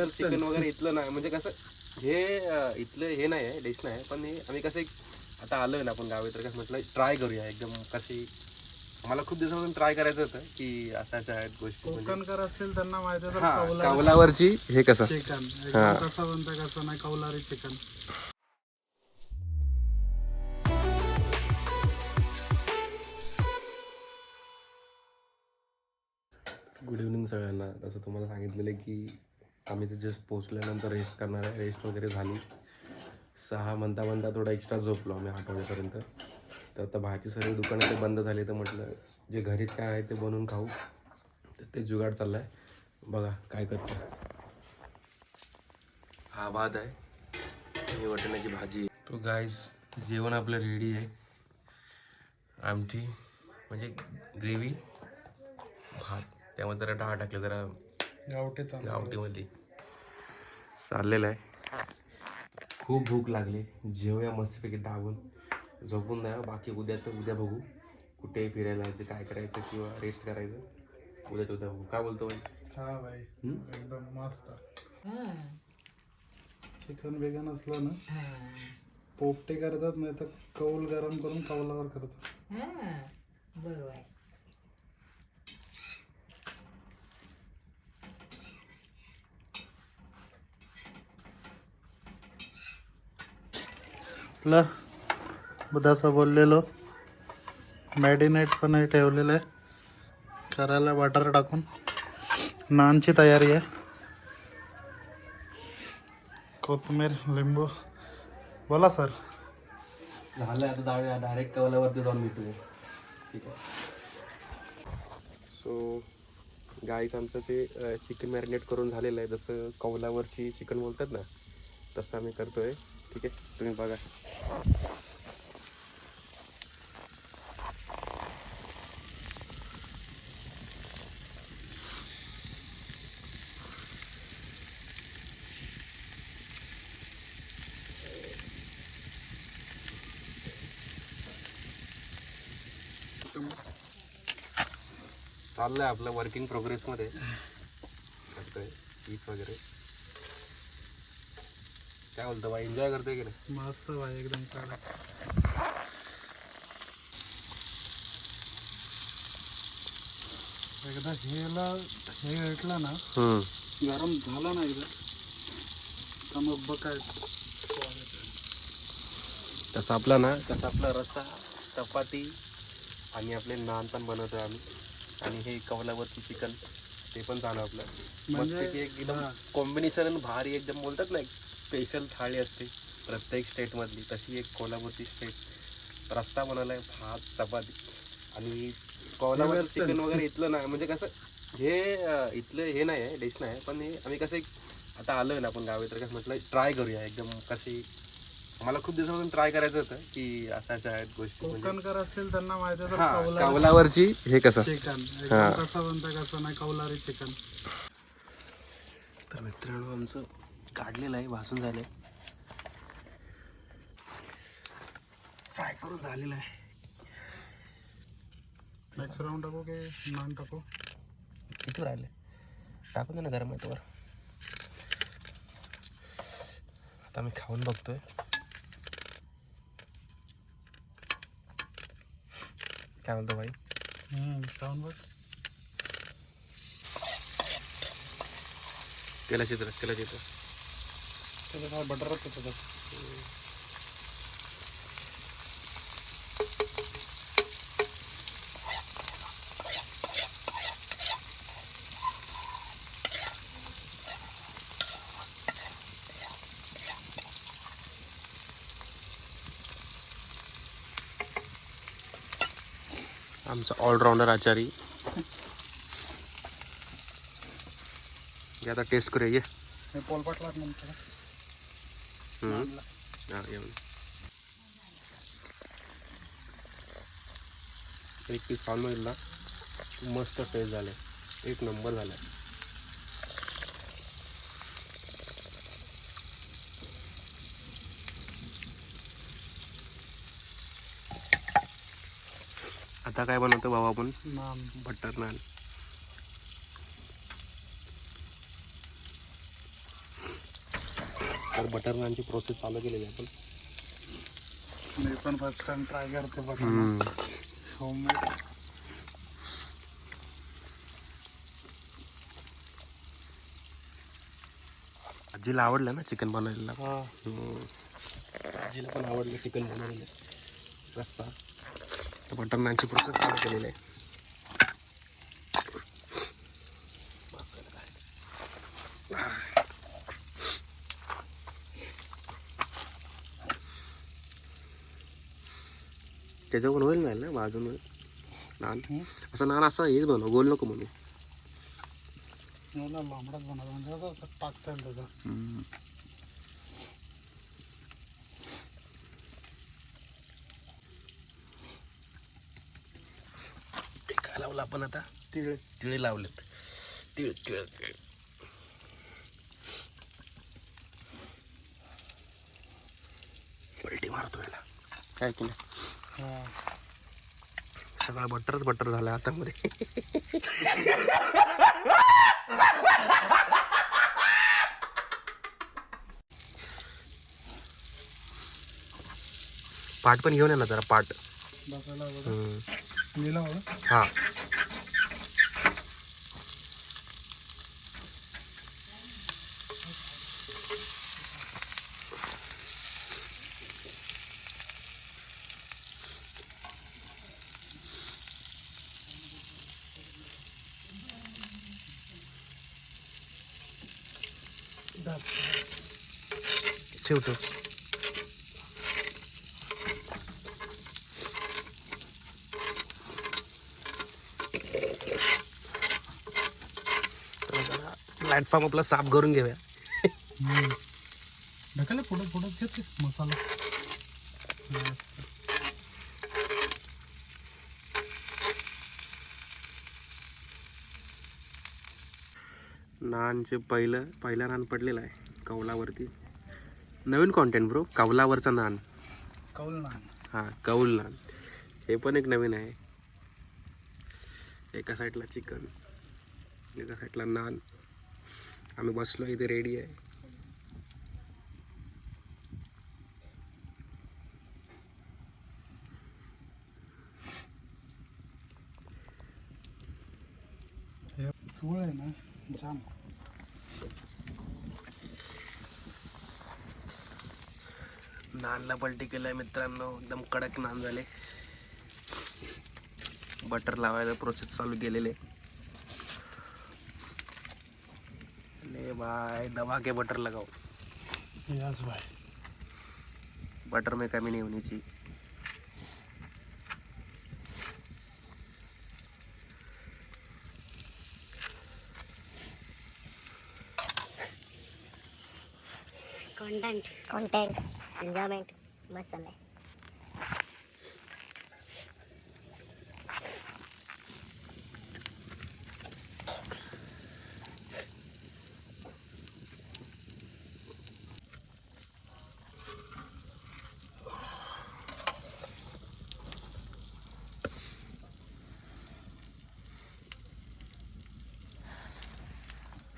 Chicken वगैरे इथलं नाही, म्हणजे कसं हे इथलं हे नाही आहे, डिश नाही आहे, पण हे आम्ही कसं आता आलोय ना आपण गावी, तर कसं म्हटलं ट्राय करूया एकदम कशी. मला खूप दिवसापासून ट्राय करायचं होतं की असाच आहेत गोष्टी, कोकणकर असतील त्यांना माहिती आहे. हा कौलावरची हे कसं चिकन कसं बनतं कसं नाही, कौलारी चिकन. गुड इव्हनिंग सगळ्यांना. तसं तुम्हाला सांगितलेलं आहे की आम्ही ते जस्ट पोचल्यानंतर रेस्ट करणार आहे. रेस्ट वगैरे झाली, 6 म्हणता थोडा एक्स्ट्रा झोपलो आम्ही 8 वाजेपर्यंत. तर आता बाहेरची सर्व दुकानं ते बंद झाली, तर म्हटलं जे घरीच काय आहे ते बनवून खाऊ. तर ते जुगाड चालला आहे, बघा काय करतो. हा भात आहे आणि वाटाण्याची भाजी आहे. तो गाईज जेवण आपलं रेडी आहे. आमटी म्हणजे ग्रेव्ही, भात, त्यामध्ये जरा डाळ टाकले, जरा गावठीमध्ये चाललेलं आहे. खूप भूक लागली, जेवूया मस्तपैकी दाबून, झोपून द्या. बाकी उद्या बघू कुठे फिरायला जायचं, काय करायचं किंवा रेस्ट करायचं. उद्या बघू. काय बोलतो भाई? हा भाई एकदम मस्त. चिकन वेगन असलं ना पोपटे करतात, नाही तर कौल गरम करून कौलावर करतात. बरोबर. आपलं बदाचं बोललेलो मॅरिनेट पण ठेवलेलं आहे, करायला बटर टाकून. नानची तयारी आहे, कोथिंबीर, लिंबू. बोला सर. झालं आता डायरेक्ट कवलावरती जाऊन भेटू. ठीक आहे. सो गाईच आमचं ते चिकन मॅरिनेट करून झालेलं आहे. जसं कौलावरची चिकन बोलतात ना, तसं आम्ही करतोय. ठीक आहे, तुम्ही बघा. चाललंय आपलं वर्किंग प्रोग्रेसमध्ये, करतोय पीस वगैरे. काय बोलतो बाई, एन्जॉय करतोय की नाही? मस्त भाई एकदम काढा. एकदा हे भेटलं ना, गरम झालं ना एकदा, तर मग बघायचं. तसं आपला रस्सा, चपाती आणि आपले नान पण बनवतोय आम्ही. आणि हे कौलावरची चिकन ते पण झालं आपलं. म्हणजे मस्त एकदम कॉम्बिनेशन भारी, एकदम बोलतात ना, एक स्पेशल थाळी असते प्रत्येक स्टेटमधली, तशी एक कोल्हापूरची स्टेट. रस्सा बनवलाय, भात, चपाती. आणि कोल्हापूरचं चिकन वगैरे इथलं नाही, म्हणजे कसं हे इथलं हे नाही आहे, डिश नाही आहे, पण हे आम्ही कसं आता आलोय ना आपण गावी, तर कसं म्हटलं ट्राय करूया एकदम कशी. मला खूप दिवसापासून ट्राय करायचं होतं की असाच आहेत गोष्टी. कोकणकर असतील त्यांना माहिती आहे. कौलावरची हे कसं चिकन कसं बनतं कसं नाही, कौलारी चिकन. तर मित्रांनो आमचं काढलेलं आहे, भाजून झालं, फ्राय करून झालेलं आहे. नेक्स्ट राऊंड टाकू की नान टाकू? किती राहिले टाकून दे ना, गरम आहे तोवर. आता मी खाऊन बघतोय. काय म्हणतो भाई? खाऊन बघ. तेला चित्र त्याला काय बटरच होतं. आमचा ऑलराऊंडर आचारी. आता टेस्ट करूया. ये हे पोलपाटला नंतर येऊन एक पीस खाऊन बघितला, मस्त टेस्ट झाले, एक नंबर झाला. आता काय बनवतो बाबा आपण? नान, बटर नान. तर बटर नानची प्रोसेस चालू केलेली आहे आपण. मी पण फर्स्ट टाइम ट्राय करते बघा हम्म. होममेड. आजीला आवडलं ना चिकन बनवलेलं. हा आजीला पण आवडलं चिकन बनवलेलं रस्सा. तर बटर नानची प्रोसेस चालू केलेली आहे. त्याच्यावर होईल नाही ना भाजून होईल नान. असं नान असं हेच बनव, गोल नको म्हणून. मला लांबडाच बनवतो म्हणजे असं टाकता येईल त्याचं. काय लावलं आपण आता? तिळे तिळे लावलेत. तिळ तिळ तिळ. पलटी मारतो याला काय की नाही. हा सगळं बटरच बटर झालं हातामध्ये. पाट पण घेऊन ये ना जरा पाट. बसायला लिहिला बघा. हा ठेव ठेव. प्लॅटफॉर्म आपला साफ करून घेऊया. ढकलले फोटो फोटो घेते मसाला. नानचे पहिला नान पडलेला आहे कौलावरती. नवीन कॉन्टेंट ब्रो, कौलावरचा नान. कौल नान. हां कौल नान हे पण एक नवीन आहे. एका साईडला चिकन, एका साईडला नान. आम्ही बसलो इथे रेडी आहे. हे चूळ आहे ना जाम. नानला पलटी केलंय मित्रांनो, एकदम कडक नान झाले. बटर लावायला प्रोसेस चालू केलेले. ले भाई दबा के बटर लगाओ. यस भाई. बटर में कमी नहीं होनी चाहिए. कंटेंट एन्जॉयमेंट मस्त चाललंय.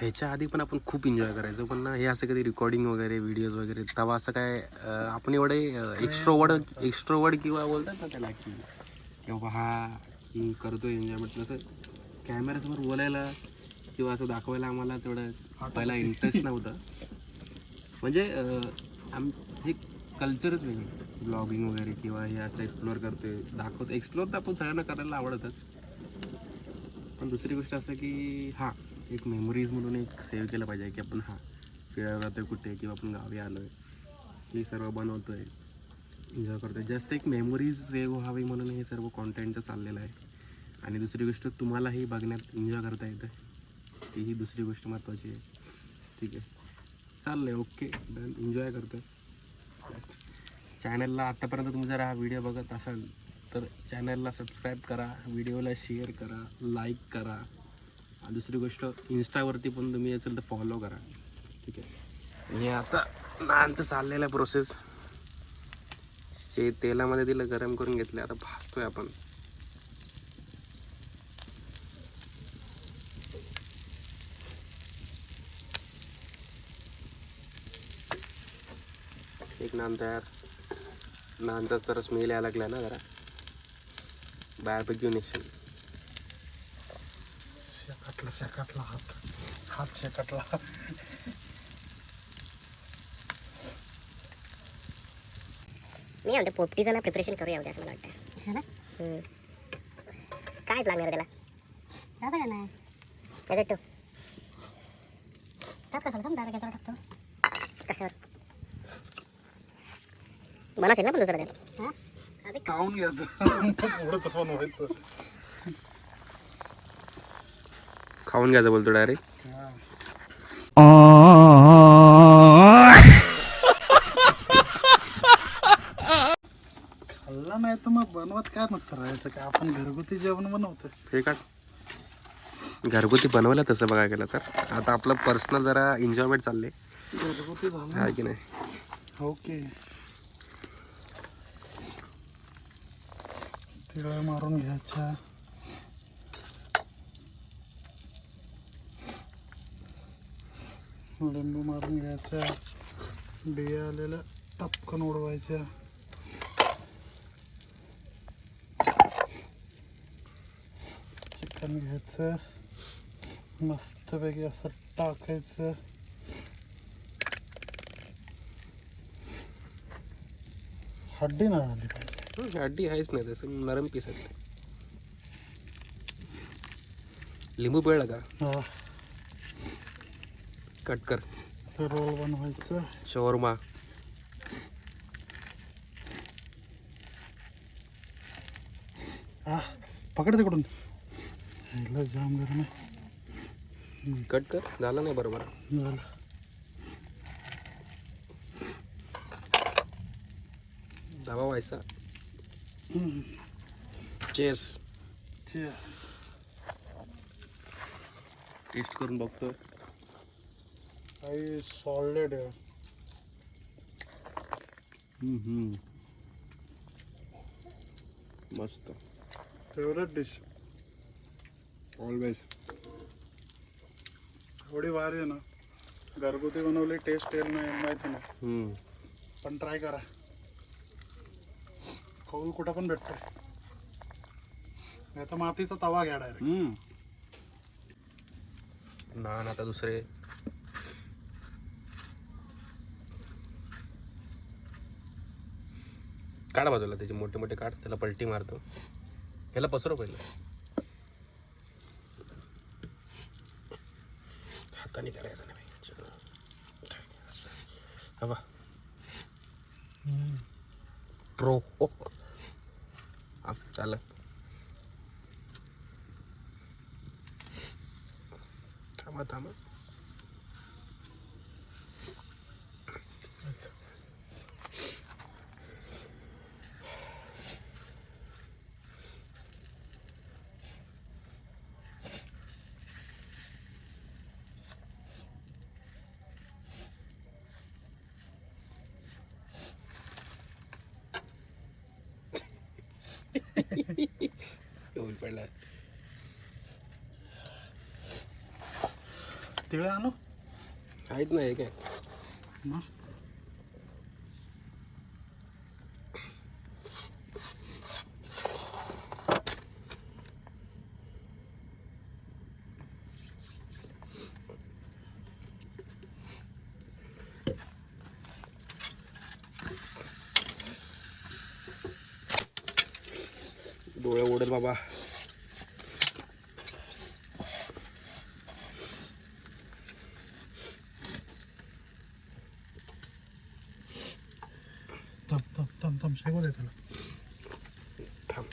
ह्याच्या आधी पण आपण खूप एन्जॉय करायचो, पण ना हे असं कधी रेकॉर्डिंग वगैरे व्हिडिओज वगैरे तेव्हा असं काय आपण एवढे एक्स्ट्रोवर्ड किंवा बोलतात ना त्याला की बाबा हा करतोय एन्जॉयमेंट, तसं कॅमेऱ्यासमोर बोलायला किंवा असं दाखवायला आम्हाला तेवढं पहिला इंटरेस्ट नव्हता. म्हणजे हे कल्चरच वेगळं, ब्लॉगिंग वगैरे किंवा हे असं एक्सप्लोअर करतोय दाखवतो. एक्सप्लोअर तर आपण सगळ्यांना करायला आवडतच, पण दुसरी गोष्ट असं की हां एक मेमरीज म्हणून एक सेव्ह केलं पाहिजे की आपण फिरायला जातोय कुठे किंवा आपण गावी आलो आहे, हे सर्व बनवतो आहे, एन्जॉय करतो आहे. जास्त एक मेमरीज सेव्ह व्हावी म्हणून हे सर्व कॉन्टेंटचं चाललेलं आहे. आणि दुसरी गोष्ट तुम्हालाही बघण्यात एन्जॉय करता येतं, ही दुसरी गोष्ट महत्त्वाची आहे. ठीक आहे, चाललं आहे, ओके डन, एन्जॉय करतो आहे. चॅनलला आत्तापर्यंत तुम्ही जर हा व्हिडिओ बघत असाल तर चॅनलला सबस्क्राईब करा, व्हिडिओला शेअर करा, लाईक करा. दुसरी गोष्ट इन्स्टावरती पण तुम्ही असेल तर फॉलो करा. ठीक आहे, हे आता नानचं चाललेलं आहे प्रोसेस. तेलामध्ये दिलं, गरम करून घेतलं, आता भाजतोय आपण. एक नान तयार. नानचा जरा स्मेल यायला लागला ना जरा. बाहेरपैकी निघशील. शेकाटला हात शेकाटला. मी म्हणतो पोपटीचं ना प्रिपरेशन करूया उद्या असं मला वाटतं. काय लागणार त्याला दादा का नाही त्याच्यात ठेव. टाक कशाला समजा गॅसवर टाकतो. कशावर बनवशील ना पण दुसरं त्यात. खाऊन घ्यायचं पुढं बनवायचं. खाऊन घ्यायचं बोलतो डायरेक्ट. खाल्ला नाही तर मग बनवत काय नसतं राहायचं का. आपण घरगुती जेवण बनवतो. हे का घरगुती बनवलं तसं बघायला गेलं तर. आता आपलं पर्सनल जरा एन्जॉयमेंट चालले घरगुती झालं आहे की नाही. ओके. तिळा मारून घ्यायच्या. लिंबू मारून घ्यायच्या. बिया आलेल्या टपकन उडवायच्या. चिकन घ्यायचं मस्तपैकी असं टाकायचं. हड्डी नाही आली पाहिजे. हड्डी आहेच नाही तसं नरम पीस आहे. लिंबू पिळला का हा. कट कर. रोल बनवायचं. शवरमा. पकड तिकडून. ह्याला जाम गरम आहे. कट कर. झालं नाही बरोबर. झालं. धावा व्हायचा. चेस. टेस्ट करून बघतो. काही सॉलिड आहे. मस्त. Favourite dish always. एवढी भारी आहे ना. घरगुती बनवली टेस्ट येईल नाही माहिती नाही पण ट्राय करा. कौल कुठं पण भेटतोय. नाही तर मातीचा तवा घ्या डायरेक्ट. नान आता दुसरे. काढ बाजूला त्याचे मोठे मोठे काढ. त्याला पलटी मारतो. ह्याला पसरव पहिलं. हाताने करायचं नाही. हवा प्रो. चाल. थांबा. पडला. तिळे आणू आहेत ना. हे काय मग डोळे ओढल बाबा. थम शेगो दे त्याला. थांब.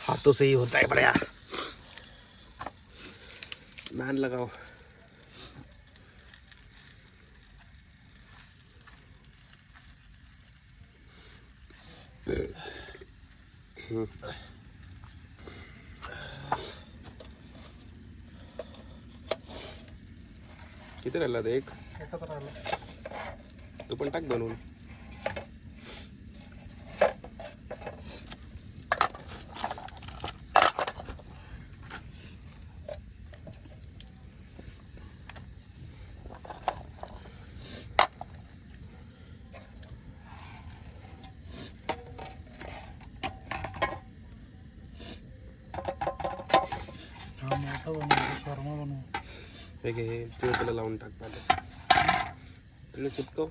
हाथों से ही होता है बड़या. नान लगाओ. किती राहिला ते. एकच राहिलं. तू पण टाक बनवून. डोसा बनवू शर्मा बनवू. हे घे, हे तिळ तुला लावून टाक पाहिजे. तिळ चिपकव.